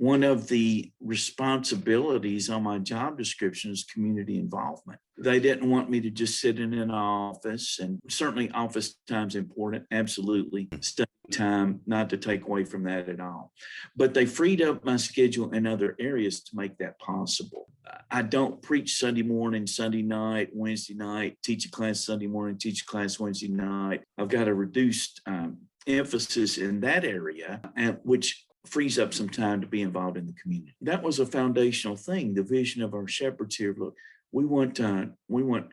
one of the responsibilities on my job description is community involvement. They didn't want me to just sit in an office, and certainly office time's important, absolutely. Study time, not to take away from that at all. But they freed up my schedule in other areas to make that possible. I don't preach Sunday morning, Sunday night, Wednesday night, teach a class Sunday morning, teach a class Wednesday night. I've got a reduced emphasis in that area, which frees up some time to be involved in the community. That was a foundational thing. The vision of our shepherds here, look, we want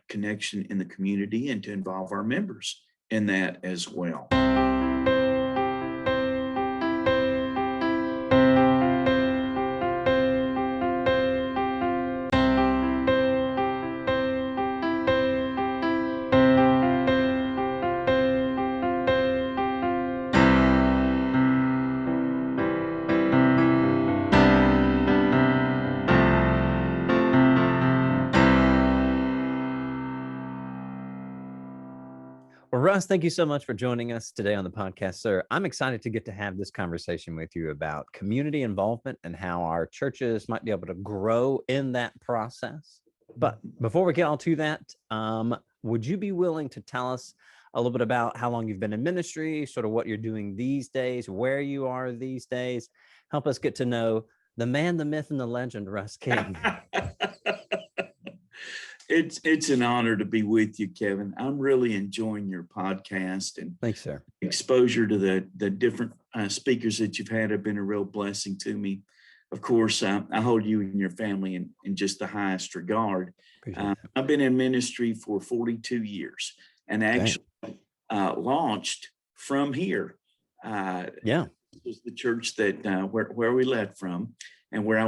connection in the community and to involve our members in that as well. Well, Russ, thank you so much for joining us today on the podcast, sir. I'm excited to get to have this conversation with you about community involvement and how our churches might be able to grow in that process. But before we get all to that, would you be willing to tell us a little bit about how long you've been in ministry, sort of what you're doing these days, where you are these days? Help us get to know the man, the myth, and the legend, Russ King. It's an honor to be with you, Kevin. I'm really enjoying your podcast, and thanks, sir. Exposure to the different speakers that you've had have been a real blessing to me. Of course, I hold you and your family in just the highest regard. I've been in ministry for 42 years and actually launched from here. This was the church that where we led from, and where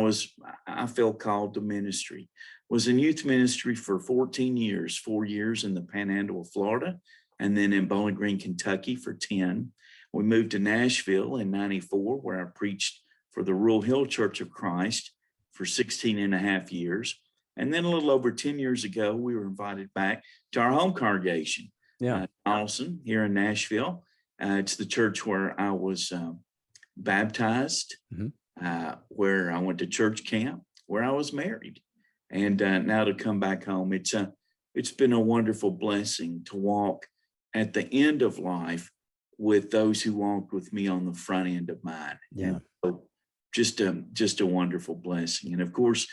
I felt called to ministry. Was in youth ministry for 14 years, 4 years in the Panhandle of Florida, and then in Bowling Green, Kentucky for 10. We moved to Nashville in 94, where I preached for the Rural Hill Church of Christ for 16 and a half years. And then a little over 10 years ago, we were invited back to our home congregation, Donelson, here in Nashville. It's the church where I was baptized, where I went to church camp, where I was married. And now to come back home, it's been a wonderful blessing to walk at the end of life with those who walked with me on the front end of mine. And so just a wonderful blessing. And of course,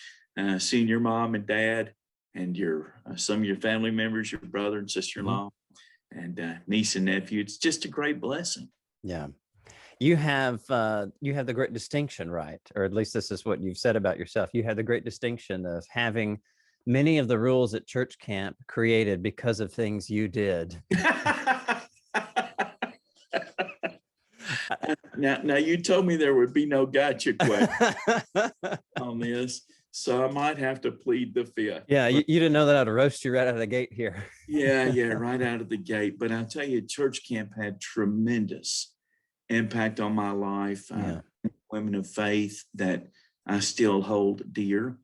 seeing your mom and dad and some of your family members, your brother and sister-in-law, and niece and nephew, it's just a great blessing. Yeah. You have the great distinction, right? Or at least this is what you've said about yourself. You have the great distinction of having many of the rules at church camp created because of things you did. Now you told me there would be no gotcha question on this, so I might have to plead the fifth. Yeah, you didn't know that I'd roast you right out of the gate here. Yeah, right out of the gate. But I'll tell you, church camp had tremendous impact on my life, women of faith that I still hold dear.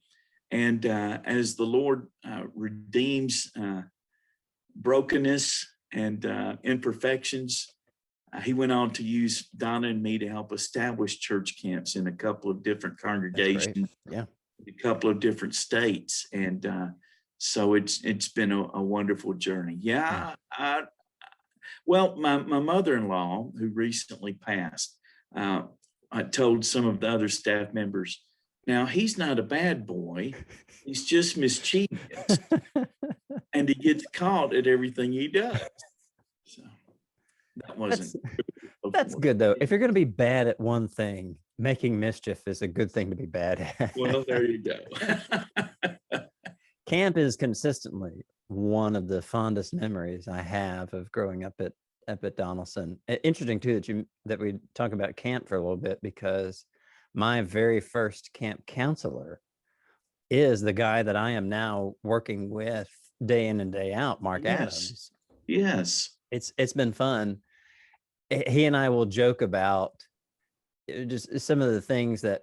And as the Lord redeems brokenness and imperfections, he went on to use Donna and me to help establish church camps in a couple of different congregations, a couple of different states. And so it's been a wonderful journey. Well, my mother-in-law, who recently passed, I told some of the other staff members, now he's not a bad boy, he's just mischievous, and he gets caught at everything he does. So that wasn't. That's good though. If you're going to be bad at one thing, making mischief is a good thing to be bad at. Well, there you go. Camp is consistently one of the fondest memories I have of growing up at Donelson. Interesting too that we talk about camp for a little bit, because my very first camp counselor is the guy that I am now working with day in and day out, Mark Adams. Yes. It's been fun. He and I will joke about just some of the things that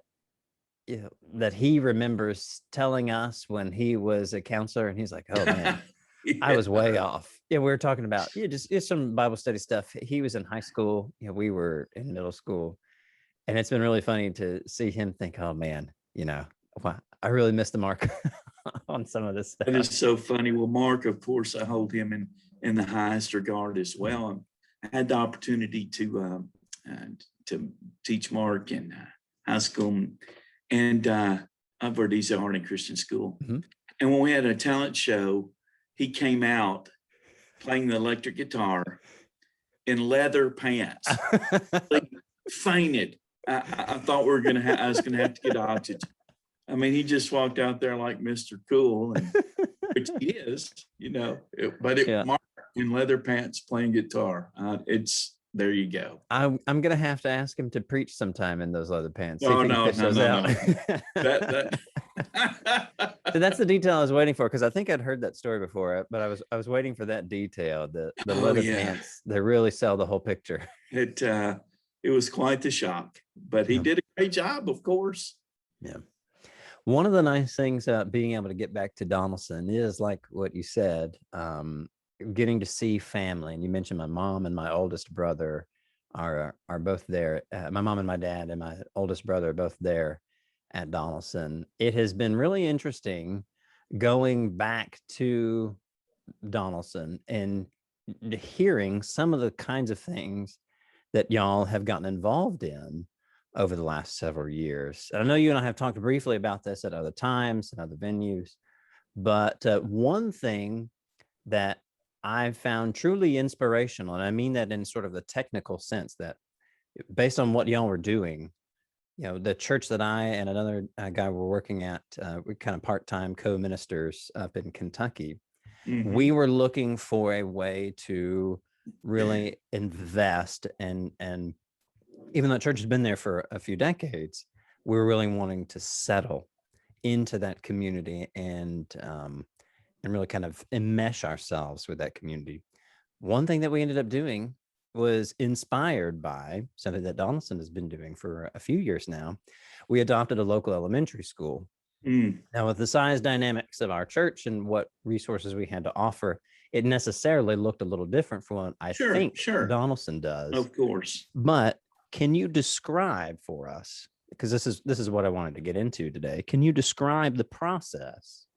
that he remembers telling us when he was a counselor, and he's like, oh man, I was way off. We were talking about just some Bible study stuff. He was in high school, we were in middle school, And it's been really funny to see him think, oh man, wow, I really missed the mark on some of this stuff. It is so funny. Well, Mark, of course, I hold him in the highest regard as well. I had the opportunity to teach Mark in high school, and I've heard he's at Harding Christian School. Mm-hmm. And when we had a talent show, he came out playing the electric guitar in leather pants. Like, fainted. I thought I was gonna have to get oxygen. I mean, he just walked out there like Mr. Cool, which he is, Mark in leather pants playing guitar. There you go. I'm gonna have to ask him to preach sometime in those leather pants. No. So that's the detail I was waiting for, because I think I'd heard that story before, but I was waiting for that detail. The leather pants, they really sell the whole picture. It was quite the shock, but he did a great job, of course. Yeah. One of the nice things about being able to get back to Donelson is, like what you said, getting to see family. And you mentioned my mom and my oldest brother are both there. My mom and my dad and my oldest brother are both there at Donelson. It has been really interesting going back to Donelson and hearing some of the kinds of things that y'all have gotten involved in over the last several years. And I know you and I have talked briefly about this at other times and other venues, but one thing that I found truly inspirational, and I mean that in sort of the technical sense, that based on what y'all were doing, the church that I and another guy were working at, we kind of part-time co-ministers up in Kentucky. Mm-hmm. We were looking for a way to really invest, and even though church has been there for a few decades, we're really wanting to settle into that community and really kind of enmesh ourselves with that community. One thing that we ended up doing was inspired by something that Donelson has been doing for a few years now. We adopted a local elementary school. Now, with the size dynamics of our church and what resources we had to offer, it necessarily looked a little different from what I think Donelson does. Of course. But can you describe for us, because this is what I wanted to get into today, can you describe the process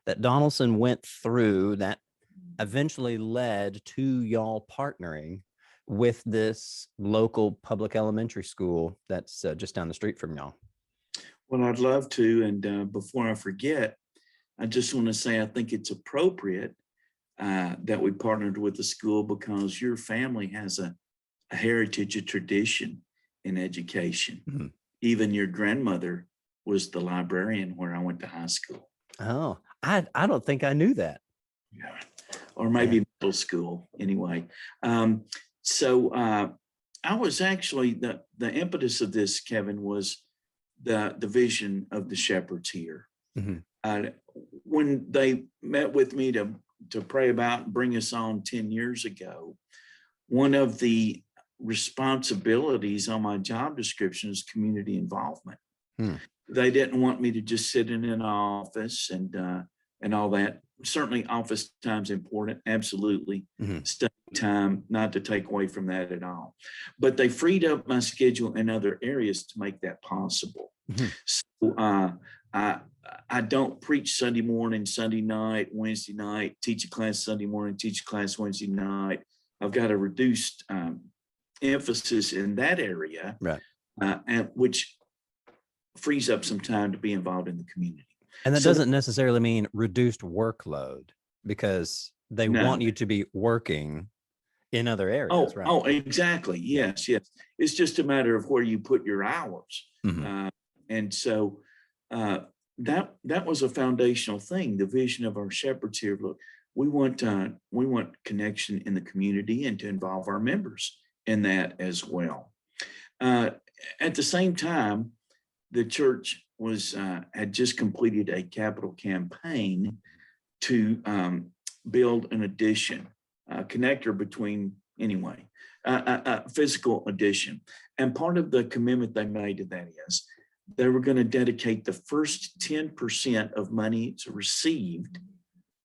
that Donelson went through that eventually led to y'all partnering with this local public elementary school that's just down the street from y'all? Well, I'd love to. And before I forget, I just want to say I think it's appropriate that we partnered with the school, because your family has a heritage, a tradition in education. Mm-hmm. Even your grandmother was the librarian where I went to high school. Oh, I don't think I knew that. Yeah, or maybe middle school anyway. So I was actually, the impetus of this, Kevin, was the vision of the shepherds here. Mm-hmm. When they met with me to pray about and bring us on 10 years ago, one of the responsibilities on my job description is community involvement. They didn't want me to just sit in an office and all that. Certainly office time's important, absolutely. Mm-hmm. Study time, not to take away from that at all. But they freed up my schedule in other areas to make that possible. Mm-hmm. So I don't preach Sunday morning, Sunday night, Wednesday night, teach a class Sunday morning, teach a class Wednesday night. I've got a reduced emphasis in that area, right? And which frees up some time to be involved in the community. And that doesn't necessarily mean reduced workload, because they want you to be working in other areas, right? Oh, exactly. Yes. It's just a matter of where you put your hours. Mm-hmm. And so that was a foundational thing. The vision of our shepherds here. Look, we want connection in the community and to involve our members in that as well. At the same time, the church had just completed a capital campaign to build an addition, a connector between, a physical addition. And part of the commitment they made to that is they were going to dedicate the first 10% of money it's received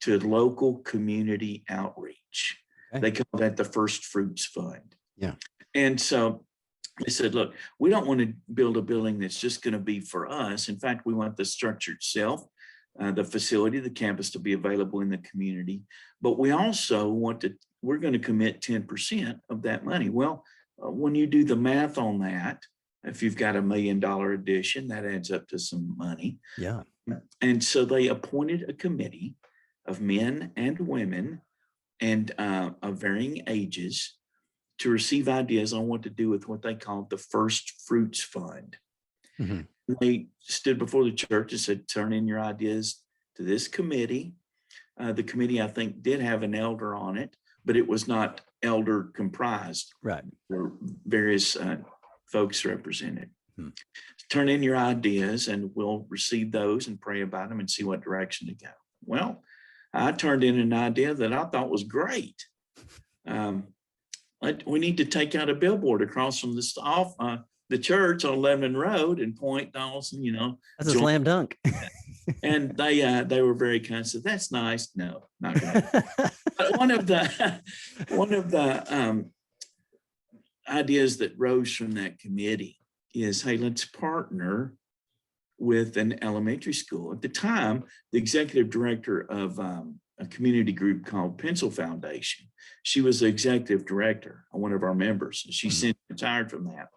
to local community outreach. Okay. They call that the First Fruits Fund. Yeah. And so They said, look, we don't want to build a building that's just going to be for us. In fact, we want the structure itself, the facility, the campus to be available in the community. But we also we're going to commit 10% of that money. Well, when you do the math on that, if you've got $1 million addition, that adds up to some money. Yeah. And so they appointed a committee of men and women and of varying ages to receive ideas on what to do with what they called the First Fruits Fund. Mm-hmm. They stood before the church and said, turn in your ideas to this committee. The committee, I think, did have an elder on it, but it was not elder comprised. Right. There were various folks represented. Hmm. Turn in your ideas and we'll receive those and pray about them and see what direction to go. Well, I turned in an idea that I thought was great. We need to take out a billboard across from the church on Lebanon Road and Point Donelson, That's a slam dunk. And they were very kind. Said, that's nice. No, not good. But one of the ideas that rose from that committee is, hey, let's partner with an elementary school. At the time, the executive director of a community group called Pencil Foundation, she was the executive director, one of our members. And she since retired from that.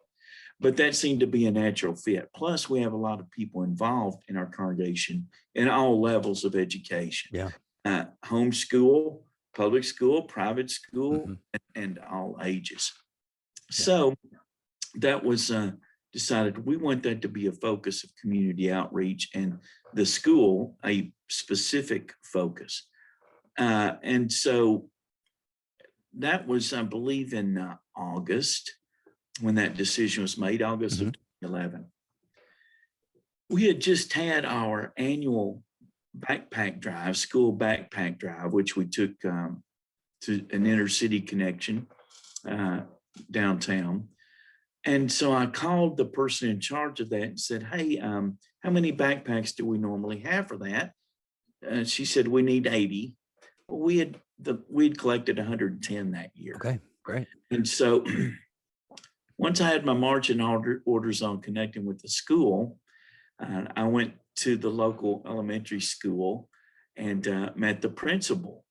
But that seemed to be a natural fit. Plus, we have a lot of people involved in our congregation in all levels of education. Yeah. Homeschool, public school, private school, and all ages. Yeah. So that was decided we want that to be a focus of community outreach and the school a specific focus. And so that was, I believe, in August when that decision was made, August of 2011. We had just had our annual backpack drive, school backpack drive, which we took to an inner city connection downtown. And so I called the person in charge of that and said, hey, how many backpacks do we normally have for that? She said, we need 80. Well, we'd collected 110 that year. Okay, great. And so once I had my marching orders on connecting with the school, I went to the local elementary school and met the principal,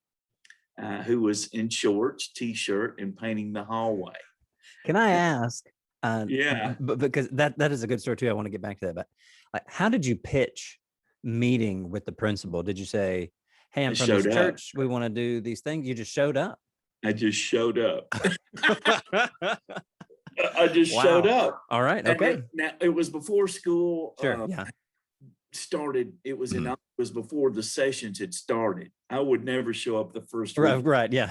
who was in shorts, t-shirt, and painting the hallway. Can I ask? Yeah, but because that is a good story too. I want to get back to that. But how did you pitch meeting with the principal? Did you say, hey, I'm from this church, we want to do these things? You just showed up? I just showed up. I just showed up. All right. Okay. Now it was before school yeah. started. It was it was before the sessions had started. I would never show up the first week. Right. Yeah.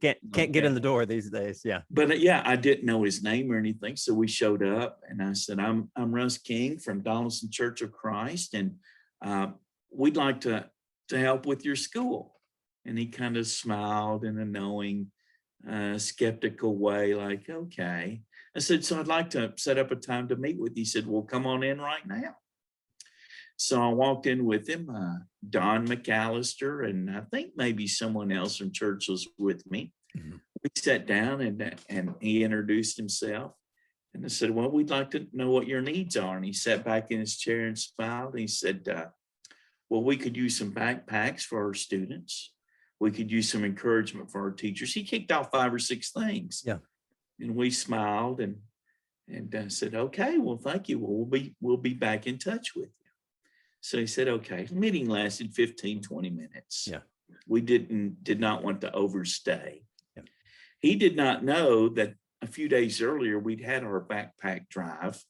can't get in the door these days. Yeah. But yeah, I didn't know his name or anything. So we showed up and I said, I'm Russ King from Donelson Church of Christ. And we'd like to help with your school. And he kind of smiled in a knowing, skeptical way, like, okay. I said, so I'd like to set up a time to meet with you. He said, well, come on in right now. So I walked in with him, Don McAllister, and I think maybe someone else from church was with me. We sat down and he introduced himself. And I said, well, we'd like to know what your needs are. And he sat back in his chair and smiled. And he said, well, we could use some backpacks for our students. We could use some encouragement for our teachers. He kicked off 5 or 6 things. Yeah. And we smiled and said, okay, well, thank you. Well, we'll be back in touch with you. So he said, okay. The meeting lasted 15, 20 minutes. Yeah. We did not want to overstay. Yeah. He did not know that a few days earlier, we'd had our backpack drive.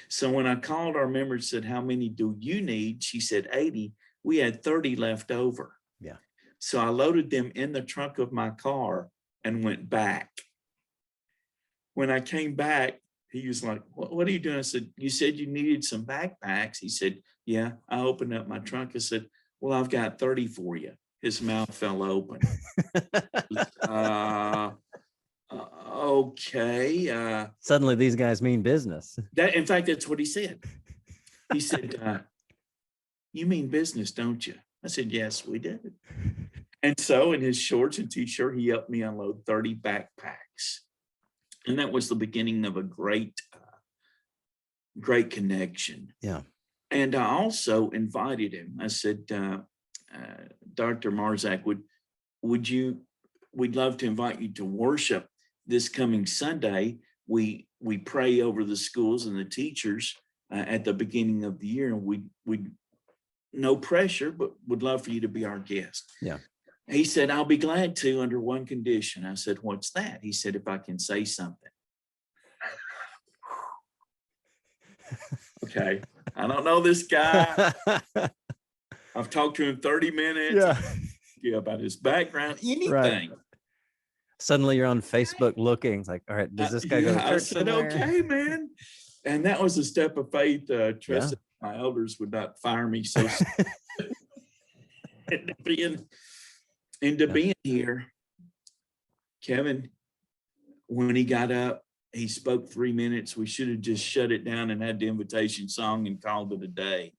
So when I called our member and said, how many do you need? She said 80. We had 30 left over. Yeah. So I loaded them in the trunk of my car and went back. When I came back, he was like, what are you doing? I said, you said you needed some backpacks. He said, yeah. I opened up my trunk. I said, well, I've got 30 for you. His mouth fell open. Okay. Suddenly these guys mean business. In fact, that's what he said. He said, you mean business, don't you? I said, yes, we did. And so in his shorts and t-shirt, he helped me unload 30 backpacks. And that was the beginning of a great connection. Yeah. And I also invited him. I said, Dr. Marzak, we'd love to invite you to worship this coming Sunday. We pray over the schools and the teachers at the beginning of the year, and we no pressure, but would love for you to be our guest. Yeah. He said, I'll be glad to, under one condition. I said, what's that? He said, if I can say something. Okay. I don't know this guy. I've talked to him 30 minutes. Yeah. About his background, anything. Right. Suddenly you're on Facebook looking. It's like, all right, does this guy go to church? I said, somewhere? Okay, man. And that was a step of faith. Trusting my elders would not fire me so and being here, Kevin, when he got up, he spoke 3 minutes. We should have just shut it down and had the invitation song and called it a day,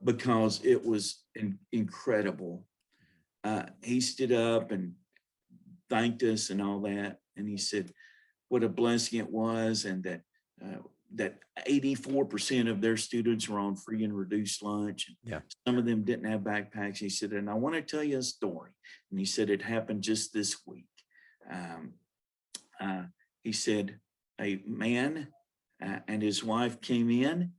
because it was incredible. He stood up and thanked us and all that. And he said what a blessing it was, and that 84% of their students were on free and reduced lunch. Yeah. Some of them didn't have backpacks. He said, and I want to tell you a story. And he said, it happened just this week. He said a man and his wife came in,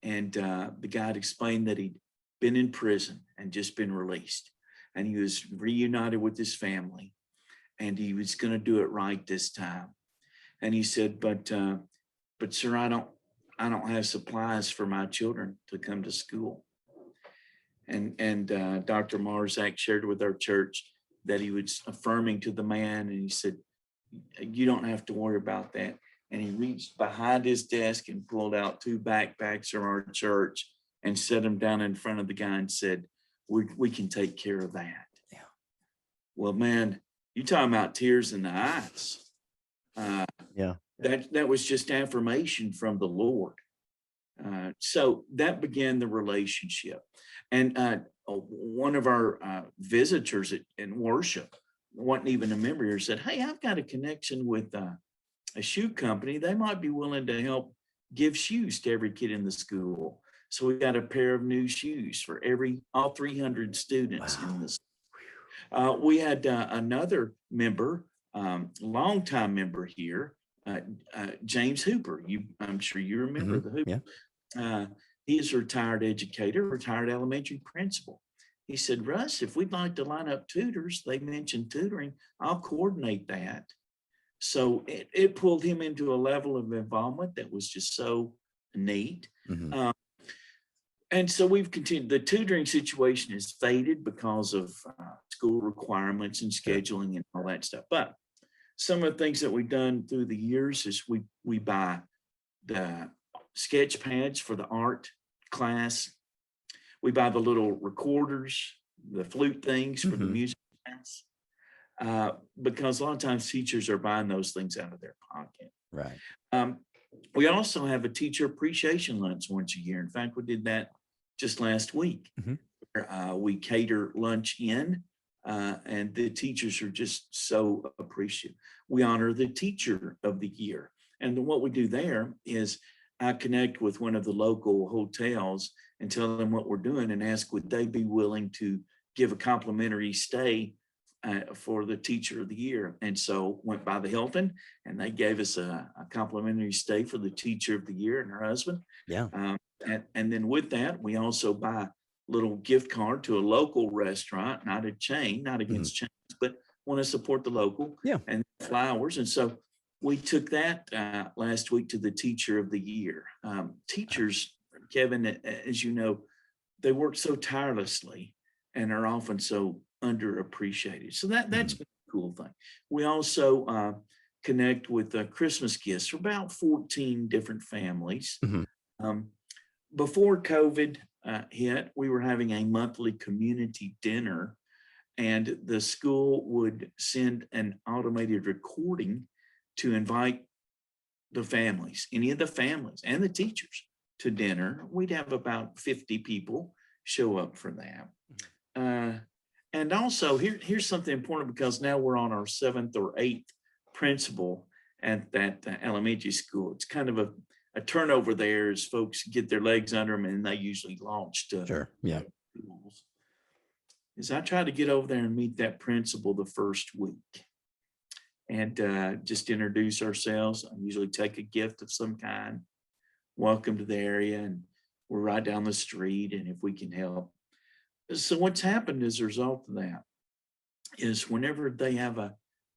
and the guy had explained that he'd been in prison and just been released. And he was reunited with his family, and he was going to do it right this time. And he said, but sir, I don't have supplies for my children to come to school. And Dr. Marzak shared with our church that he was affirming to the man, and he said, you don't have to worry about that. And he reached behind his desk and pulled out 2 backpacks from our church and set them down in front of the guy and said, we can take care of that. Yeah. Well, man, you talking about tears in the eyes. That was just affirmation from the Lord. So that began the relationship. And one of our visitors in worship, wasn't even a member here, said, hey, I've got a connection with a shoe company. They might be willing to help give shoes to every kid in the school. So we got a pair of new shoes for all 300 students in this. We had another member, longtime member here, James Hooper. I'm sure you remember the Hooper. Yeah. He is a retired educator, retired elementary principal. He said, Russ, if we'd like to line up tutors, they mentioned tutoring, I'll coordinate that. So it pulled him into a level of involvement that was just so neat. Mm-hmm. And so we've continued. The tutoring situation has faded because of school requirements and scheduling and all that stuff. But some of the things that we've done through the years is we buy the sketch pads for the art class. We buy the little recorders, the flute things for the music class. Because a lot of times teachers are buying those things out of their pocket. Right. We also have a teacher appreciation lunch once a year. In fact, we did that just last week. We cater lunch in, and the teachers are just so appreciative. We honor the teacher of the year. And what we do there is I connect with one of the local hotels and tell them what we're doing and ask, would they be willing to give a complimentary stay for the teacher of the year? And so went by the Hilton, and they gave us a complimentary stay for the teacher of the year and her husband. Yeah. And then with that, we also buy a little gift card to a local restaurant, not a chain, not against chains, but want to support the local. Yeah. And flowers. And so we took that last week to the teacher of the year. Teachers, Kevin, as you know, they work so tirelessly and are often so underappreciated. So that's a cool thing. We also connect with Christmas gifts for about 14 different families. Before COVID hit, we were having a monthly community dinner, and the school would send an automated recording to invite the families, any of the families and the teachers, to dinner. We'd have about 50 people show up for that. And also here's something important, because now we're on our 7th or 8th principal, at that elementary school. It's kind of a turnover there as folks get their legs under them, and they usually launch to Sure. Yeah. schools. Is I try to get over there and meet that principal the first week and just introduce ourselves. I usually take a gift of some kind, welcome to the area, and we're right down the street, and if we can help. So what's happened as a result of that is whenever they have a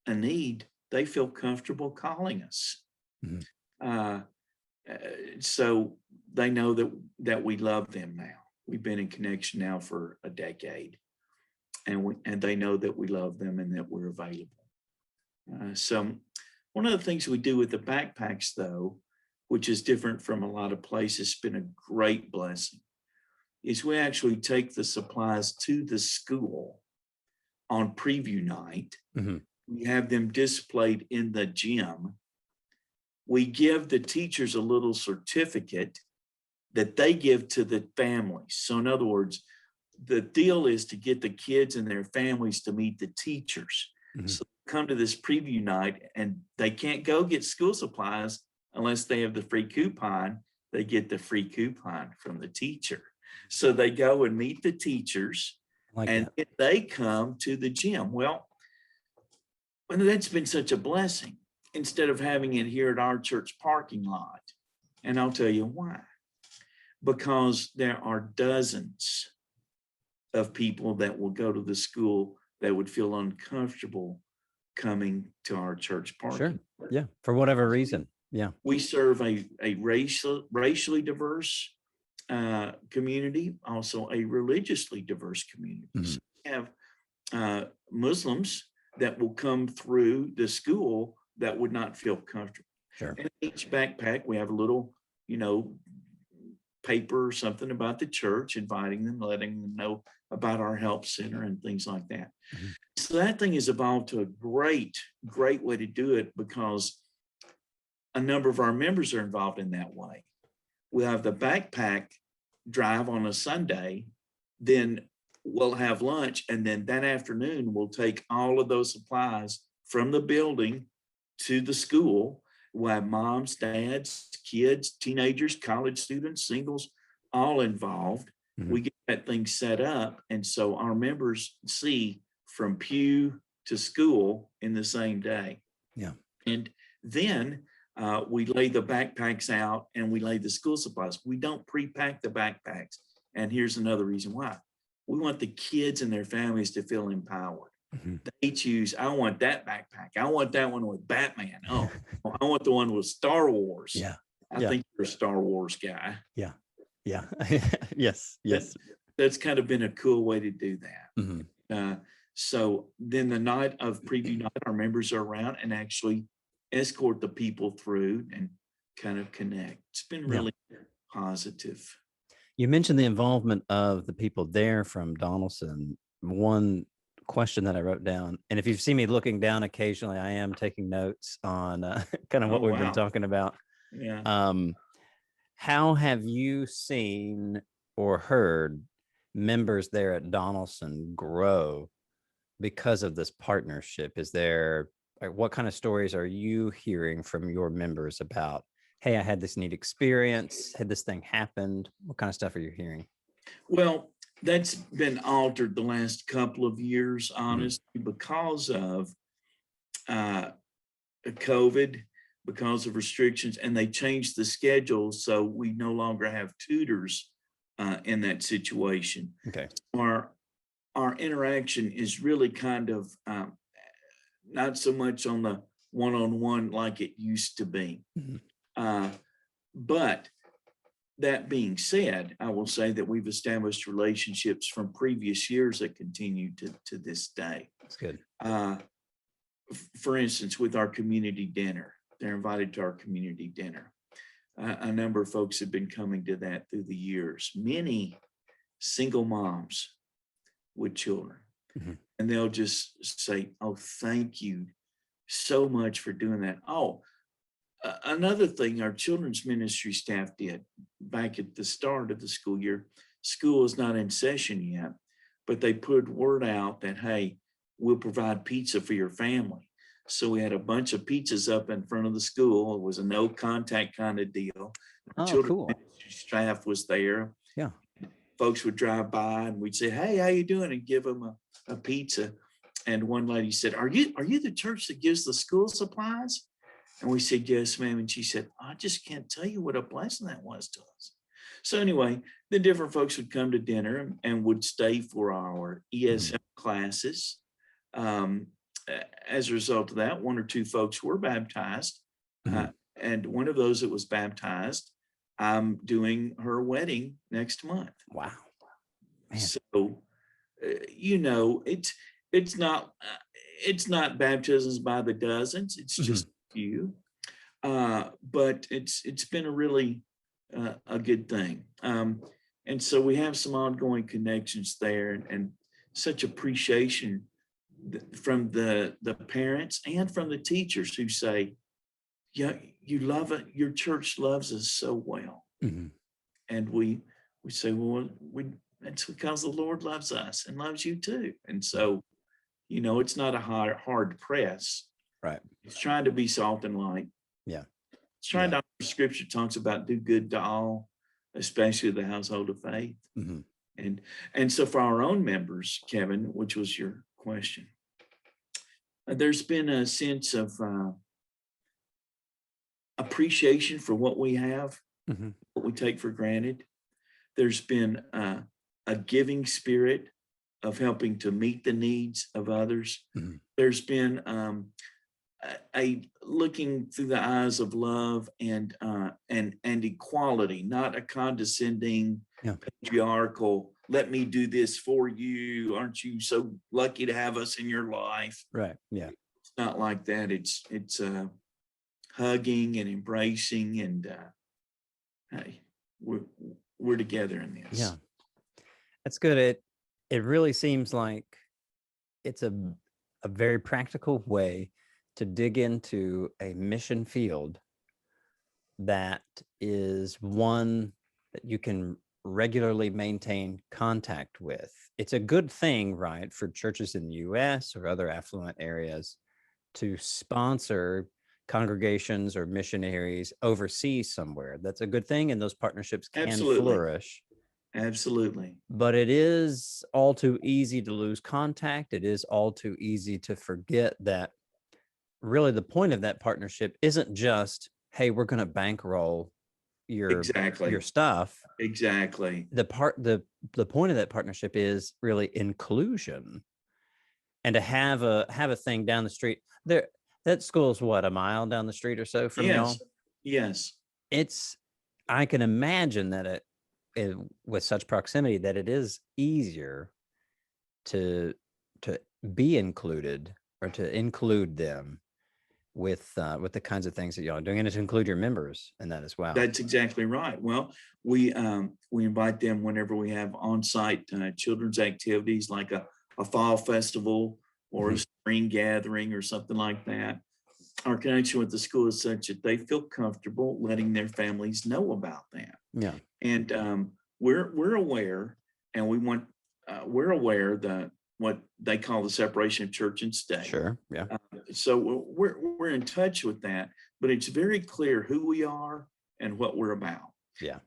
need, they feel comfortable calling us. Mhm. So they know that we love them now. We've been in connection now for a decade, and they know that we love them and that we're available. So one of the things we do with the backpacks, though, which is different from a lot of places, it's been a great blessing, is we actually take the supplies to the school on preview night. Mhm. We have them displayed in the gym. We give the teachers a little certificate that they give to the families. So in other words, the deal is to get the kids and their families to meet the teachers. Mhm. So come to this preview night, and they can't go get school supplies unless they have the free coupon. They get the free coupon from the teacher. So they go and meet the teachers, Like and that. they come to the gym. Well, that's been such a blessing instead of having it here at our church parking lot. And I'll tell you why. Because there are dozens of people that will go to the school that would feel uncomfortable coming to our church parking. Sure. Yeah. For whatever reason. Yeah. We serve a racially diverse community, also a religiously diverse community. Mhm. So we have Muslims that will come through the school that would not feel comfortable. Sure. And in each backpack, we have a little, paper or something about the church, inviting them, letting them know about our help center and things like that. Mhm. So that thing has evolved to a great way to do it, because a number of our members are involved in that way. We have the backpack drive on a Sunday, then we'll have lunch, and then that afternoon we'll take all of those supplies from the building to the school. We'll have moms, dads, kids, teenagers, college students, singles, all involved. Mhm. We get that thing set up, and so our members see from pew to school in the same day. Yeah. And then we lay the backpacks out, and we lay the school supplies. We don't pre-pack the backpacks. And here's another reason why. We want the kids and their families to feel empowered. Mhm. They choose, I want that backpack. I want that one with Batman. Oh, I want the one with Star Wars. Yeah. I Yeah. think you're a Star Wars guy. Yeah. Yeah. Yes. Yes. That's kind of been a cool way to do that. Mhm. So then the night of preview night, our members are around and actually escort the people through and kind of connect. It's been Yeah. really positive. You mentioned the involvement of the people there from Donelson. One question that I wrote down, and if you've seen me looking down occasionally, I am taking notes on kind of what Oh, we've been wow. talking about. Yeah. How have you seen or heard members there at Donelson grow because of this partnership? Is there, what kind of stories are you hearing from your members about, hey, I had this neat experience, had this thing happened? What kind of stuff are you hearing? Well, that's been altered the last couple of years, honestly, because of COVID, because of restrictions, and they changed the schedule. So we no longer have tutors in that situation. Okay. Our interaction is really kind of not so much on the one-on-one like it used to be. Mhm. But that being said, I will say that we've established relationships from previous years that continue to this day. That's good. For instance, with our community dinner, they're invited to our community dinner. A number of folks have been coming to that through the years. Many single moms with children. Mhm. And they'll just say, oh, thank you so much for doing that. Oh, another thing our children's ministry staff did back at the start of the school year, school is not in session yet, but they put word out that, hey, we'll provide pizza for your family. So we had a bunch of pizzas up in front of the school. It was a no contact kind of deal. Our Oh, children's cool. ministry staff was there. Yeah. Folks would drive by and we'd say, "Hey, how you doing?" and give them a pizza. And one lady said, are you the church that gives the school supplies? And we said, "Yes, ma'am." And she said, "I just can't tell you what a blessing that was to us." So anyway, the different folks would come to dinner and would stay for our ESL classes. As a result of that, one or two folks were baptized. And one of those that was baptized, I'm doing her wedding next month. Wow. Man. So, it's not baptisms by the dozens. It's just a few. But it's been a really a good thing. And so we have some ongoing connections there, and such appreciation from the parents and from the teachers who say, "Yeah, you love it. Your church loves us so well." And we say, "Well, it's because the Lord loves us and loves you too." And so, it's not a hard press. Right. It's trying to be salt and light. Yeah. It's trying to, scripture talks about do good to all, especially the household of faith. And so for our own members, Kevin, which was your question, there's been a sense of appreciation for what we have, what we take for granted. There's been a giving spirit of helping to meet the needs of others. There's been a looking through the eyes of love and equality, not a condescending, patriarchal, "Let me do this for you. Aren't you so lucky to have us in your life?" Right. Yeah. It's not like that. It's hugging and embracing, and hey, we're together in this. Yeah. That's good. It really seems like it's a very practical way to dig into a mission field that is one that you can regularly maintain contact with. It's a good thing, right, for churches in the US or other affluent areas to sponsor congregations or missionaries overseas somewhere. That's a good thing, and those partnerships can flourish. Absolutely. But it is all too easy to lose contact. It is all too easy to forget that really the point of that partnership isn't just, "Hey, we're going to bankroll your stuff." Exactly. The point of that partnership is really inclusion, and to have a thing down the street there. That school's what, a mile down the street or so from y'all? Yes. I can imagine that with such proximity that it is easier to be included or to include them with the kinds of things that y'all are doing, and to include your members in that as well. That's exactly right. Well, we invite them whenever we have on-site children's activities, like a fall festival or a spring gathering or something like that. Our connection with the school is such that they feel comfortable letting their families know about that. Yeah. And we're aware, and we're aware that what they call the separation of church and state. Sure. Yeah. So we're in touch with that, but it's very clear who we are and what we're about. Yeah.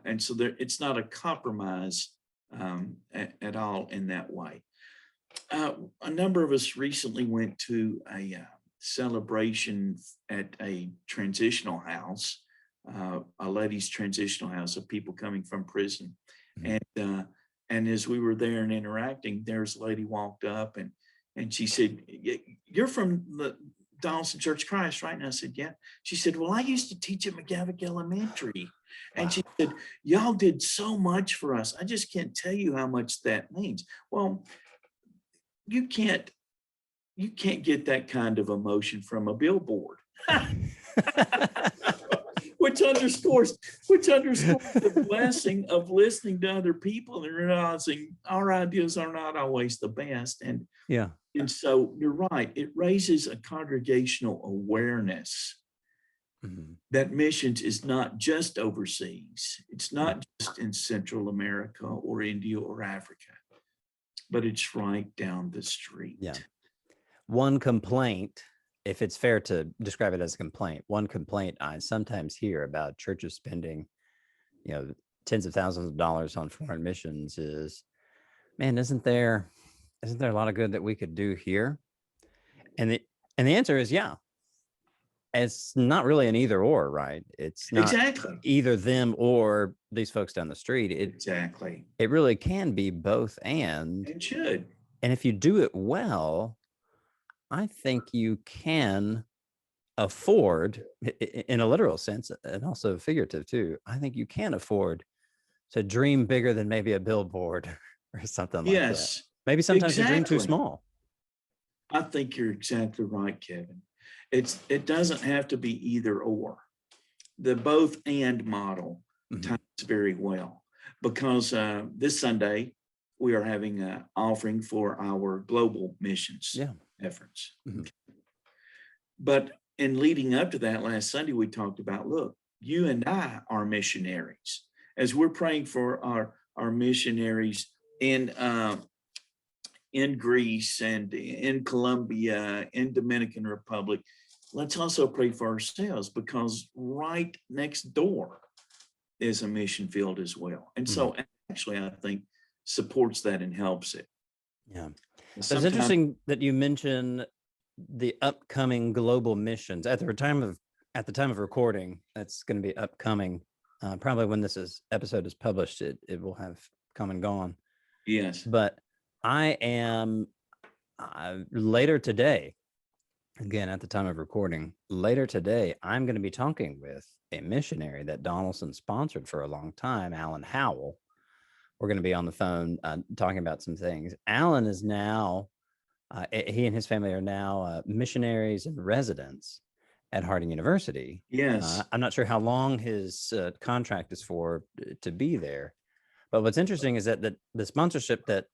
And so it's not a compromise at all in that way. A number of us recently went to a celebration at a transitional house, a ladies' transitional house of people coming from prison. And as we were there and interacting, there's a lady walked up and she said, "You're from the Donelson Church of Christ, right?" And I said, "Yeah." She said, "Well, I used to teach at McGavock Elementary." And she said, "Y'all did so much for us. I just can't tell you how much that means." Well, you can't get that kind of emotion from a billboard. which underscores the blessing of listening to other people and realizing our ideas are not always the best. And so you're right, it raises a congregational awareness that missions is not just overseas. It's not just in Central America or India or Africa, but it's right down the street. Yeah. One complaint, if it's fair to describe it as a complaint, one complaint I sometimes hear about churches spending, tens of thousands of dollars on foreign missions is, man, isn't there a lot of good that we could do here? And the answer is, yeah. It's not really an either or, right? It's not exactly either them or these folks down the street. exactly. It really can be both and. It should. And if you do it well, I think you can afford, in a literal sense and also figurative too, I think you can afford to dream bigger than maybe a billboard or something like that. Maybe sometimes you dream too small. I think you're exactly right, Kevin. It doesn't have to be either or. The both and model ties very well, because this Sunday we are having an offering for our global missions efforts. But in leading up to that, last Sunday we talked about, look, you and I are missionaries. As we're praying for our missionaries in Greece and in Colombia, in Dominican Republic, let's also pray for ourselves, because right next door is a mission field as well. And so actually, I think supports that and helps it. Yeah. It's interesting that you mention the upcoming global missions at the time of recording. That's going to be upcoming. Probably when episode is published, it will have come and gone. Yes. But I am later today, again, at the time of recording, later today, I'm going to be talking with a missionary that Donelson sponsored for a long time, Alan Howell. We're going to be on the phone talking about some things. Alan is now, he and his family are now missionaries and residents at Harding University. Yes. I'm not sure how long his contract is for to be there. But what's interesting is that the sponsorship that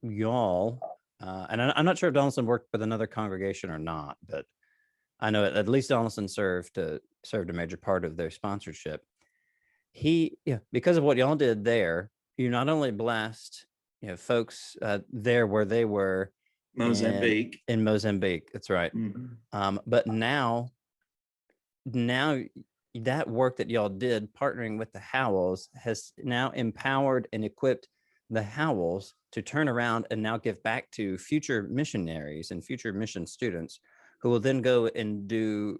y'all, and I'm not sure if Donelson worked with another congregation or not, but I know at least Donelson served a major part of their sponsorship. Because of what y'all did there, you not only blessed, folks there where they were Mozambique. In Mozambique, that's right. But now that work that y'all did partnering with the Howells has now empowered and equipped the Howells to turn around and now give back to future missionaries and future mission students who will then go and do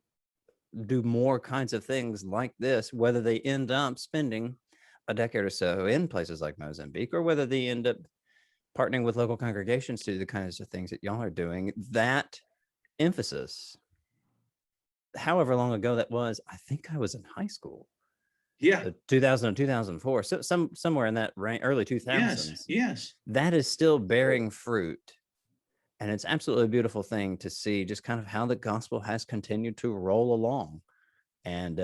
more kinds of things like this, whether they end up spending a decade or so in places like Mozambique, or whether they end up partnering with local congregations to do the kinds of things that y'all are doing. That emphasis, however long ago that was, I think I was in high school. Yeah. 2000 and 2004. So somewhere in that early 2000s. Yes. That is still bearing fruit. And it's absolutely a beautiful thing to see just kind of how the gospel has continued to roll along and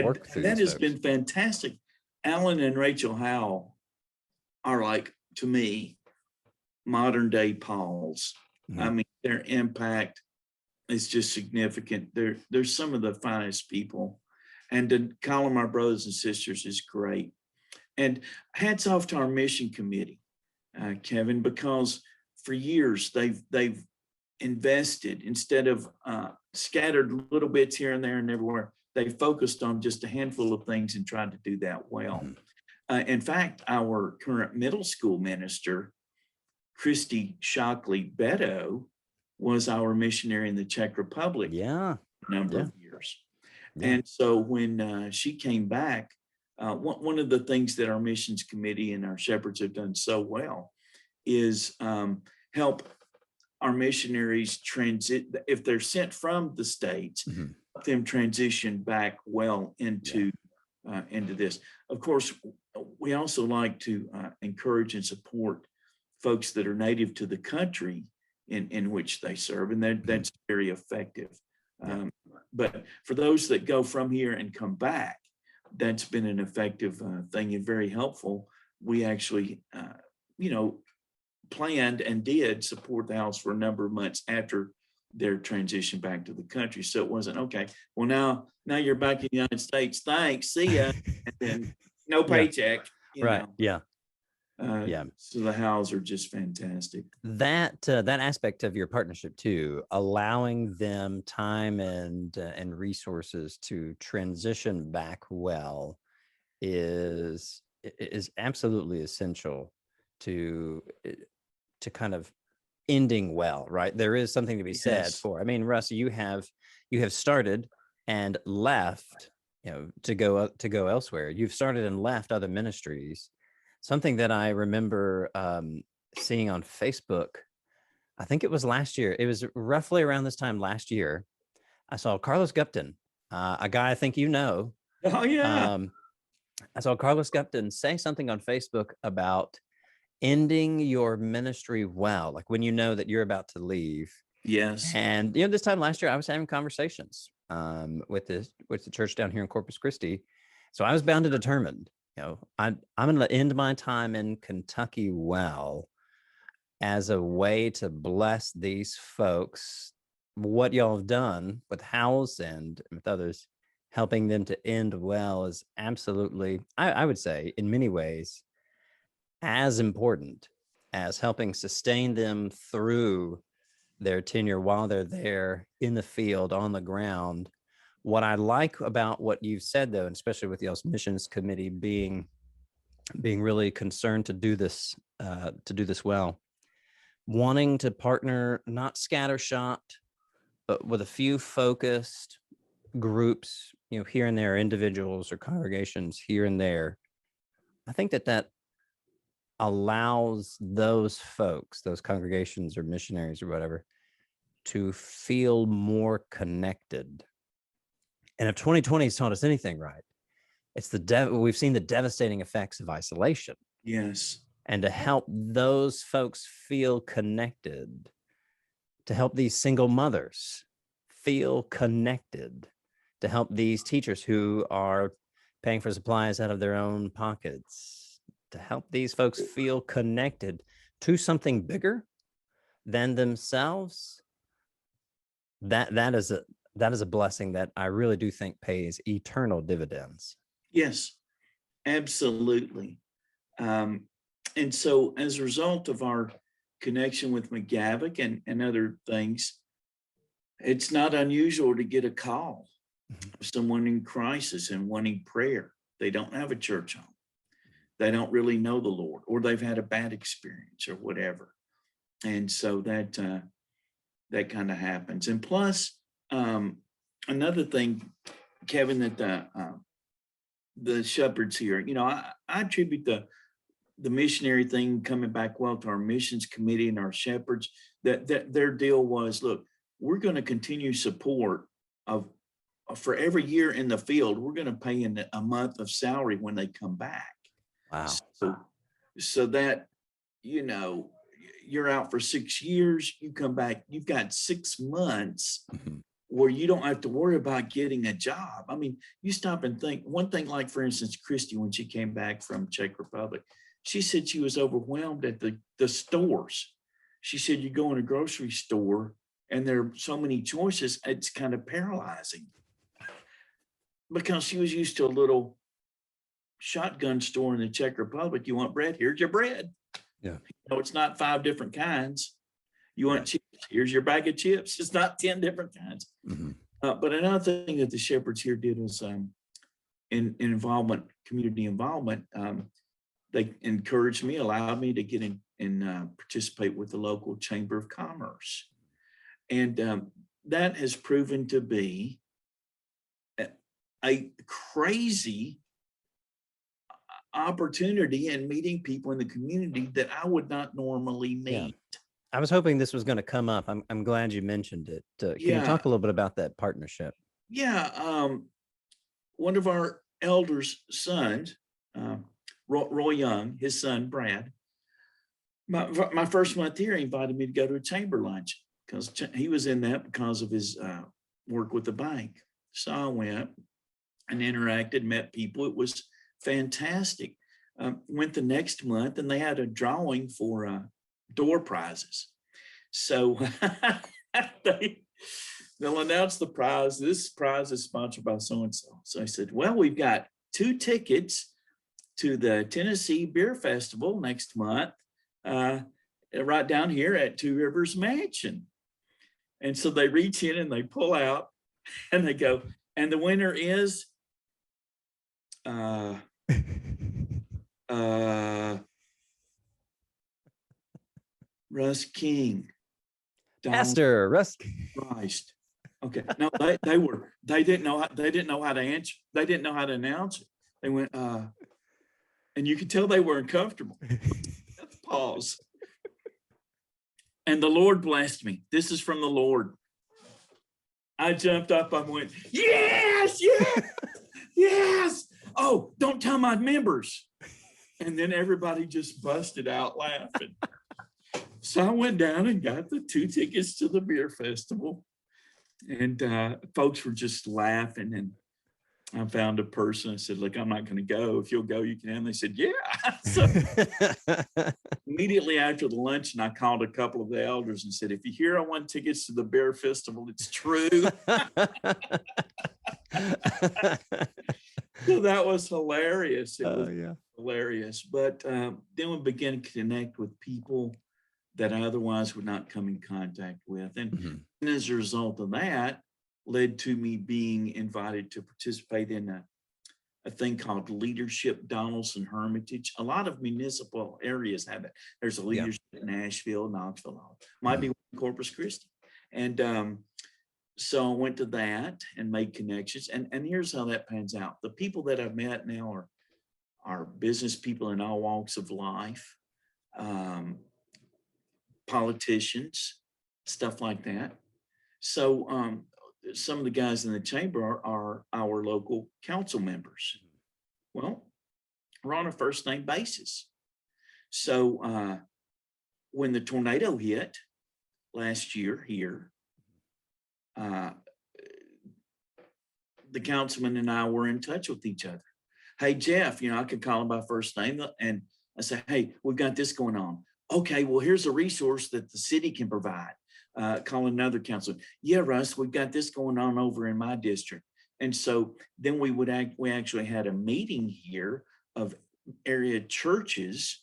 work through. That has been fantastic. Alan and Rachel Howell are, like, to me, modern day Pauls. I mean, their impact is just significant. They're some of the finest people. And to call them our brothers and sisters is great. And hats off to our mission committee, Kevin, because for years they've invested, instead of scattered little bits here and there and everywhere. They focused on just a handful of things and tried to do that well. In fact, our current middle school minister, Christy Shockley Beto, was our missionary in the Czech Republic a number of years. And so when she came back, one of the things that our missions committee and our shepherds have done so well is help our missionaries transit, if they're sent from the States, help them transition back well into this. Of course, we also like to encourage and support folks that are native to the country in which they serve, and that's very effective. But for those that go from here and come back, that's been an effective thing and very helpful. We actually, planned and did support the house for a number of months after their transition back to the country. So it wasn't, okay, well, now you're back in the United States. Thanks. See ya. And then no paycheck. Right. Know. Yeah. Yeah. So the hows are just fantastic. That aspect of your partnership too, allowing them time and resources to transition back well is absolutely essential to kind of ending well, right? There is something to be said Yes. for, I mean, Russ, you have started and left, to go elsewhere. You've started and left other ministries. Something that I remember seeing on Facebook, I think it was last year. It was roughly around this time last year. I saw Carlos Gupton, a guy I think you know. Oh yeah. I saw Carlos Gupton say something on Facebook about ending your ministry well, like when you know that you're about to leave. Yes. And this time last year, I was having conversations with the church down here in Corpus Christi. So I was bound and determined. I'm going to end my time in Kentucky well as a way to bless these folks. What y'all have done with House and with others, helping them to end well, is absolutely, I would say, in many ways, as important as helping sustain them through their tenure while they're there in the field, on the ground. What I like about what you've said, though, and especially with y'all's missions committee being really concerned to do this well, wanting to partner, not scattershot, but with a few focused groups, here and there, individuals or congregations here and there. I think that allows those folks, those congregations or missionaries or whatever, to feel more connected. And if 2020 has taught us anything, right, it's we've seen the devastating effects of isolation. Yes. And to help those folks feel connected, to help these single mothers feel connected, to help these teachers who are paying for supplies out of their own pockets, to help these folks feel connected to something bigger than themselves. That is a blessing that I really do think pays eternal dividends. Yes, absolutely. And so as a result of our connection with McGavick and other things, it's not unusual to get a call of someone in crisis and wanting prayer. They don't have a church home. They don't really know the Lord, or they've had a bad experience or whatever. And so that kind of happens. And plus, another thing, Kevin, that the shepherds here, I attribute the missionary thing coming back well to our missions committee and our shepherds, that their deal was, look, we're going to continue support of for every year in the field. We're going to pay in a month of salary when they come back. Wow. So that, you're out for 6 years, you come back, you've got 6 months where you don't have to worry about getting a job. I mean, you stop and think, one thing, like for instance, Christy, when she came back from Czech Republic, she said she was overwhelmed at the stores. She said, you go in a grocery store and there are so many choices, it's kind of paralyzing. Because she was used to a little shotgun store in the Czech Republic. You want bread? Here's your bread. Yeah. It's not 5 different kinds. You want chips? Here's your bag of chips. It's not 10 different kinds. But another thing that the shepherds here did was in involvement, community involvement. They encouraged me, allowed me to get in and participate with the local Chamber of Commerce. And that has proven to be a crazy opportunity and meeting people in the community that I would not normally meet. Yeah. I was hoping this was going to come up. I'm glad you mentioned it. Can you talk a little bit about that partnership? Yeah. One of our elders' sons, Roy Young, his son, Brad, my first month here, he invited me to go to a chamber lunch because he was in that because of his work with the bank. So I went and interacted, met people. It was fantastic. Went the next month and they had a drawing for door prizes. So they'll announce the prize. This prize is sponsored by so-and-so. So I said, well, we've got 2 tickets to the Tennessee Beer Festival next month, right down here at Two Rivers Mansion. And so they reach in and they pull out and they go, and the winner is Russ King. Pastor Russ Christ. Okay. No, they didn't know how to answer. They didn't know how to announce it. They went, and you could tell they were uncomfortable. Pause. And the Lord blessed me. This is from the Lord. I jumped up. I went, yes, yes, yes. Oh, don't tell my members. And then everybody just busted out laughing. So I went down and got the 2 tickets to the beer festival. And folks were just laughing. And I found a person. I said, look, I'm not going to go. If you'll go, you can. And they said, yeah. So immediately after the luncheon, I called a couple of the elders and said, if you hear I want tickets to the beer festival, it's true. So that was hilarious. It was hilarious. But then we began to connect with people that I otherwise would not come in contact with. And as a result of that, led to me being invited to participate in a thing called Leadership Donelson Hermitage. A lot of municipal areas have it. There's a leadership in Nashville, Knoxville, might be Corpus Christi. And so I went to that and made connections. And here's how that pans out. The people that I've met now are business people in all walks of life, politicians, stuff like that. So some of the guys in the chamber are our local council members. Well, we're on a first name basis. So when the tornado hit last year here, the councilman and I were in touch with each other. Hey, Jeff, I could call him by first name and I said, hey, we've got this going on. Okay, well, here's a resource that the city can provide. Call another councilor. Yeah, Russ, we've got this going on over in my district. And so then we actually had a meeting here of area churches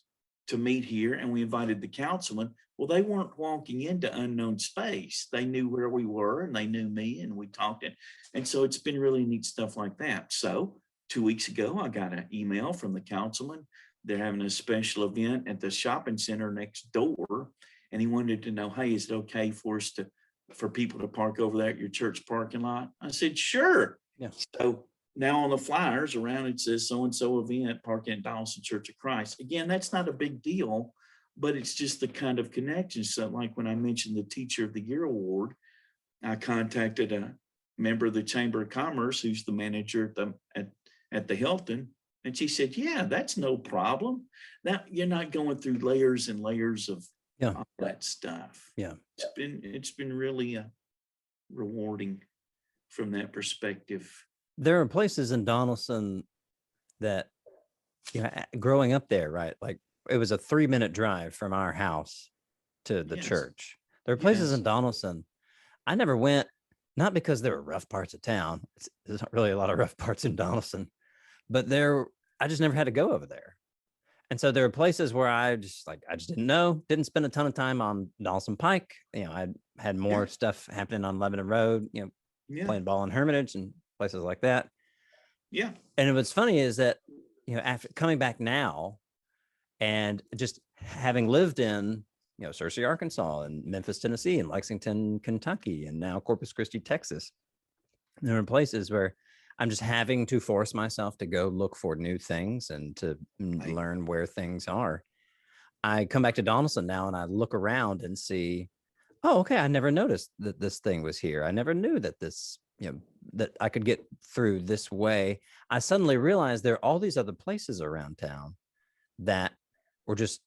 to meet here, and we invited the councilman. Well, they weren't walking into unknown space. They knew where we were and they knew me, and we talked. And so it's been really neat stuff like that. So 2 weeks ago, I got an email from the councilman. They're having a special event at the shopping center next door. And he wanted to know, hey, is it okay for people to park over there at your church parking lot? I said, sure. Yeah. So now on the flyers around, it says so-and-so event, parking at Donelson Church of Christ. Again, that's not a big deal, but it's just the kind of connection. So like when I mentioned the Teacher of the Year Award, I contacted a member of the Chamber of Commerce, who's the manager at the Hilton. And she said, yeah, that's no problem. Now you're not going through layers and layers of all that stuff. Yeah. It's been really rewarding from that perspective. There are places in Donelson that, growing up there, right? Like it was a 3-minute drive from our house to the church. There are places in Donelson I never went, not because there were rough parts of town. There's not really a lot of rough parts in Donelson, but I just never had to go over there. And so there are places where I just didn't know, didn't spend a ton of time on Donelson Pike. I had more stuff happening on Lebanon Road, playing ball in Hermitage and places like that. Yeah. And what's funny is that, after coming back now and just having lived in, Searcy, Arkansas, and Memphis, Tennessee, and Lexington, Kentucky, and now Corpus Christi, Texas, there are places where I'm just having to force myself to go look for new things and to learn where things are. I come back to Donelson now and I look around and see, oh, okay, I never noticed that this thing was here. I never knew that this, that I could get through this way. I suddenly realized there are all these other places around town that were just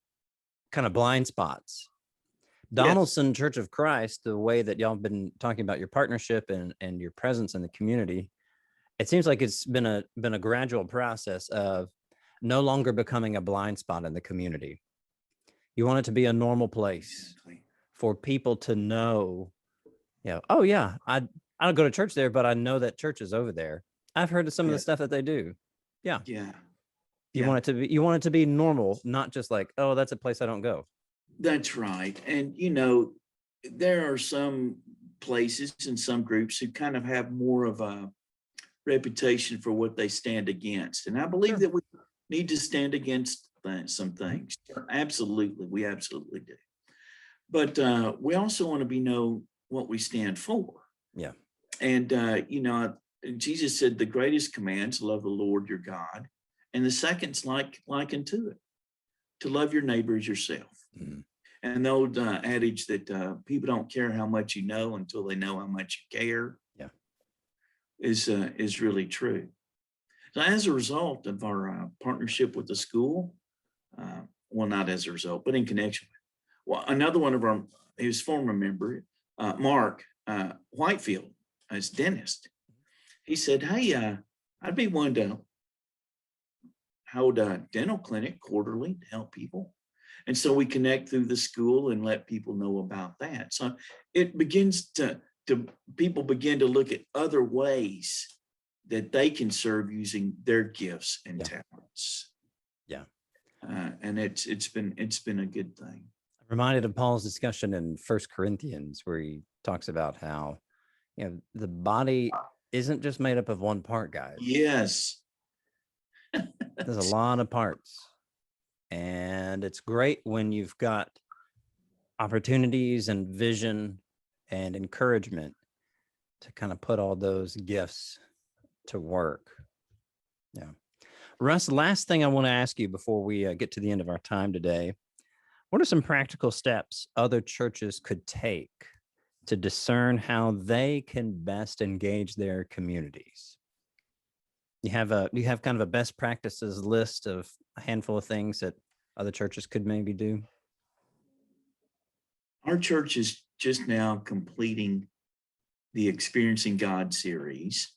kind of blind spots. Donelson Church of Christ, the way that y'all have been talking about your partnership and your presence in the community, it seems like it's been a gradual process of no longer becoming a blind spot in the community. You want it to be a normal place for people to know, oh yeah, I don't go to church there, but I know that church is over there. I've heard of some of the stuff that they do. Yeah. You want it to be normal, not just like, oh, that's a place I don't go. That's right. And, there are some places and some groups who kind of have more of a reputation for what they stand against. And I believe that we need to stand against some things. Absolutely. We absolutely do. But we also want to know what we stand for. Yeah. And, Jesus said the greatest commands, love the Lord your God. And the second's like unto it, to love your neighbor as yourself. Mm-hmm. And the old adage that people don't care how much you know until they know how much you care. Yeah. Is really true. So as a result of our partnership with the school, well, not as a result, but in connection with, another one of his former member, Mark Whitefield, as dentist, he said, hey, I'd be willing to hold a dental clinic quarterly to help people. And so we connect through the school and let people know about that. So it begins to people begin to look at other ways that they can serve using their gifts and talents. Yeah. And it's been a good thing. I'm reminded of Paul's discussion in 1 Corinthians, where he talks about how, the body isn't just made up of one part, guys. Yes. There's a lot of parts. And it's great when you've got opportunities and vision and encouragement to kind of put all those gifts to work. Yeah. Russ, last thing I want to ask you before we get to the end of our time today, what are some practical steps other churches could take to discern how they can best engage their communities? You have kind of a best practices list of a handful of things that other churches could maybe do? Our church is just now completing the Experiencing God series.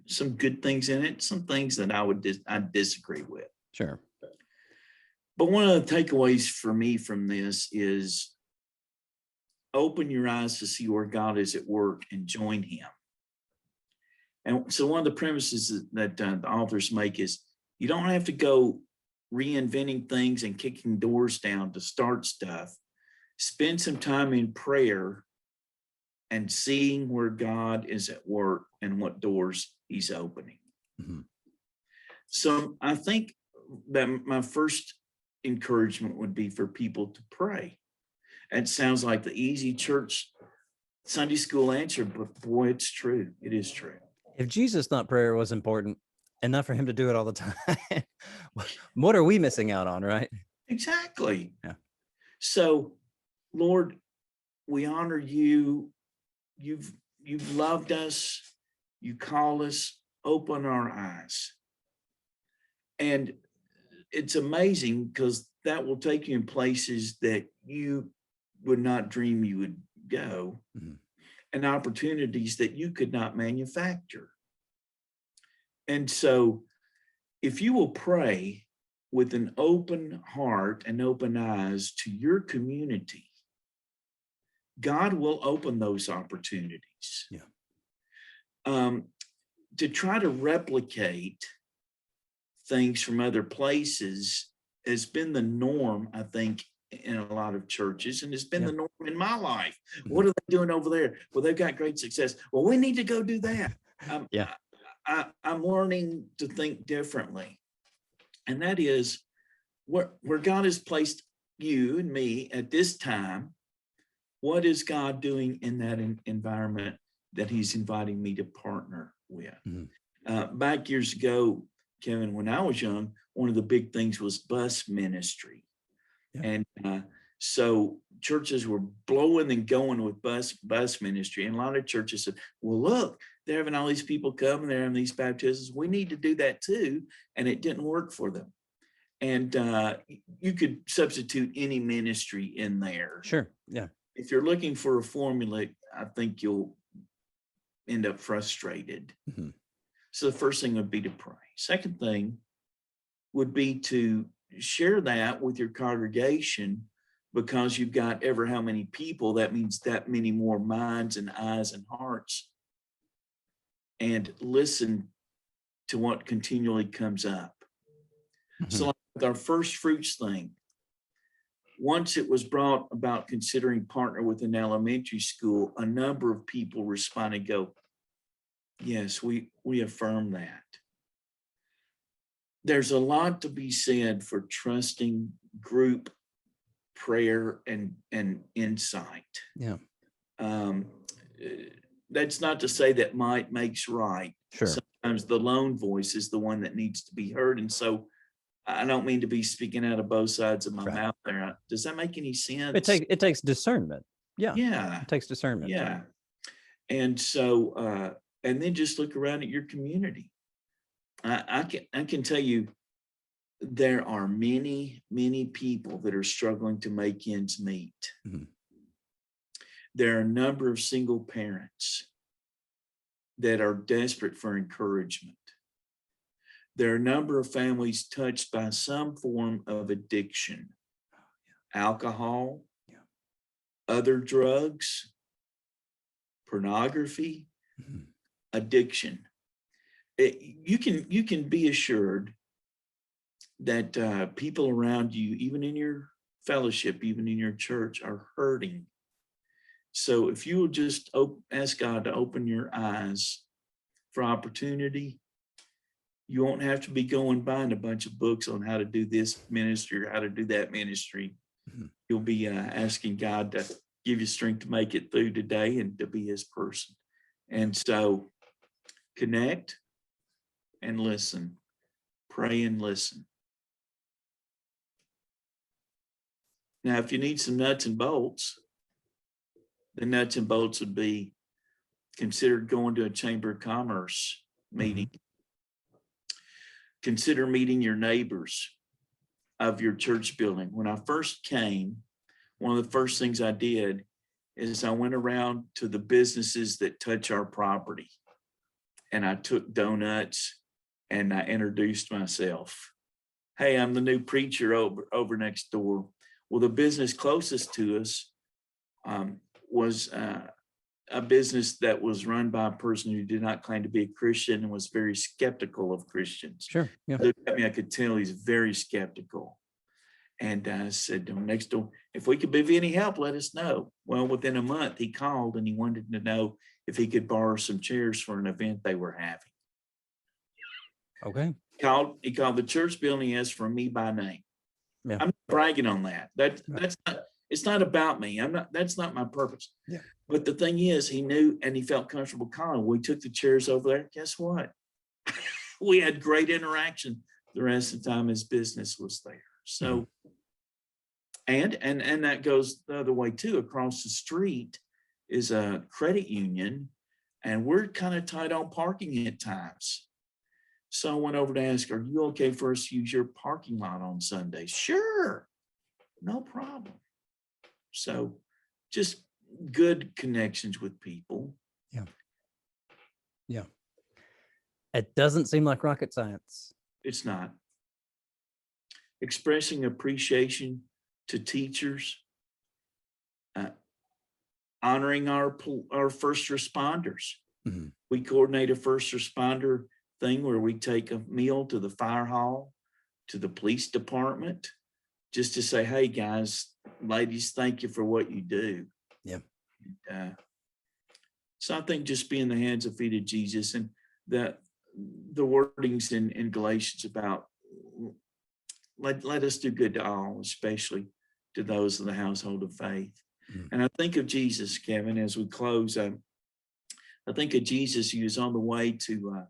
Some good things in it, some things that I disagree with. Sure. But one of the takeaways for me from this is open your eyes to see where God is at work and join him. And so one of the premises that the authors make is you don't have to go reinventing things and kicking doors down to start stuff. Spend some time in prayer and seeing where God is at work and what doors he's opening. Mm-hmm. So I think that my first encouragement would be for people to pray. It sounds like the easy church Sunday school answer, but boy, it's true. It is true. If Jesus thought prayer was important enough for him to do it all the time, what are we missing out on, right? Exactly. Yeah. So, Lord, we honor you. You've loved us. You call us. Open our eyes. And it's amazing because that will take you in places that you would not dream you would go, mm-hmm. and opportunities that you could not manufacture. And so if you will pray with an open heart and open eyes to your community, God will open those opportunities. Yeah. To try to replicate things from other places has been the norm, I think, in a lot of churches, and it's been the norm in my life. Mm-hmm. What are they doing over there? Well, they've got great success. Well, we need to go do that. I'm learning to think differently. And that is where God has placed you and me at this time. What is God doing in that environment that he's inviting me to partner with? Mm-hmm. Back years ago, Kevin, when I was young, one of the big things was bus ministry. Yeah. And so churches were blowing and going with bus ministry. And a lot of churches said, well, look, they're having all these people come and they're having these baptisms. We need to do that too. And it didn't work for them. And you could substitute any ministry in there. Sure. Yeah. If you're looking for a formula, I think you'll end up frustrated. Mm-hmm. So the first thing would be to pray. Second thing would be to share that with your congregation, because you've got ever how many people, that means that many more minds and eyes and hearts, and listen to what continually comes up. So like with our first fruits thing, once it was brought about considering partner with an elementary school, a number of people responded, go, yes, we affirm that. There's a lot to be said for trusting group prayer and insight. Yeah. That's not to say that might makes right. Sure. Sometimes the lone voice is the one that needs to be heard. And so I don't mean to be speaking out of both sides of my mouth there. Does that make any sense? It takes discernment. Yeah. Yeah. It takes discernment. Yeah. And so, and then just look around at your community. I can tell you, there are many, many people that are struggling to make ends meet. Mm-hmm. There are a number of single parents that are desperate for encouragement. There are a number of families touched by some form of addiction, alcohol, other drugs, pornography, addiction. You can be assured that people around you, even in your fellowship, even in your church, are hurting. So if you will just ask God to open your eyes for opportunity, you won't have to be going buying a bunch of books on how to do this ministry or how to do that ministry. Mm-hmm. You'll be asking God to give you strength to make it through today and to be his person. And so connect and listen, pray and listen. Now, if you need some nuts and bolts, the nuts and bolts would be consider going to a Chamber of Commerce meeting. Mm-hmm. Consider meeting your neighbors of your church building. When I first came, one of the first things I did is I went around to the businesses that touch our property. And I took donuts and I introduced myself. Hey, I'm the new preacher over next door. Well, the business closest to us was a business that was run by a person who did not claim to be a Christian and was very skeptical of Christians. Sure. Yeah. Looked at me, I could tell he's very skeptical. And I said, next door, if we could be of any help, let us know. Well, within a month, he called and he wanted to know if he could borrow some chairs for an event they were having. Okay. He called the church building, he asked for me by name. Yeah. I'm not bragging on that. That's not, it's not about me. That's not my purpose. Yeah. But the thing is, he knew and he felt comfortable calling. We took the chairs over there. Guess what? We had great interaction the rest of the time his business was there. So, and that goes the other way too. Across the street is a credit union, and we're kind of tight on parking at times. So I went over to ask, are you okay for us to use your parking lot on Sundays? Sure, no problem. So just good connections with people. Yeah. Yeah. It doesn't seem like rocket science. It's not. Expressing appreciation to teachers, honoring our first responders. Mm-hmm. We coordinate a first responder thing where we take a meal to the fire hall, to the police department, just to say, hey guys, ladies, thank you for what you do. Yeah. So I think just be in the hands and feet of Jesus, and the wordings in Galatians about let us do good to all, especially to those of the household of faith. Mm-hmm. And I think of Jesus, Kevin, as we close. I think of Jesus. He was on the way to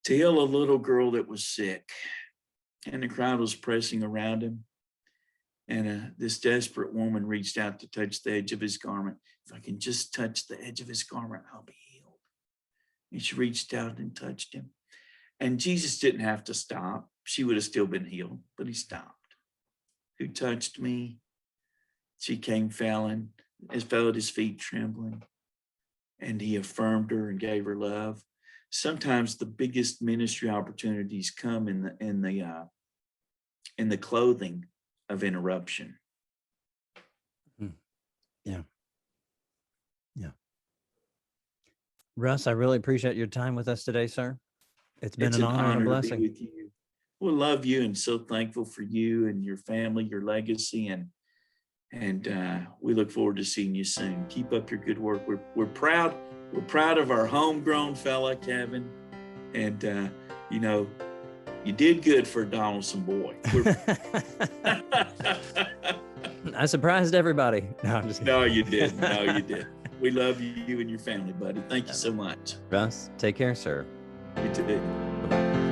heal a little girl that was sick, and the crowd was pressing around him. And this desperate woman reached out to touch the edge of his garment. If I can just touch the edge of his garment, I'll be healed. And she reached out and touched him. And Jesus didn't have to stop. She would have still been healed, but he stopped. Who touched me? She came fell at his feet trembling. And he affirmed her and gave her love. Sometimes the biggest ministry opportunities come in the clothing of interruption. Yeah. Yeah. Russ, I really appreciate your time with us today, sir. It's been an honor and a blessing. To be with you. We love you and so thankful for you and your family, your legacy, and we look forward to seeing you soon. Keep up your good work. We're proud. We're proud of our homegrown fella, Kevin, and you did good for a Donelson boy. I surprised everybody. No, I'm just kidding. No, you did. No, you did. We love you and your family, buddy. Thank you so much. Russ, take care, sir. You too. Bye-bye.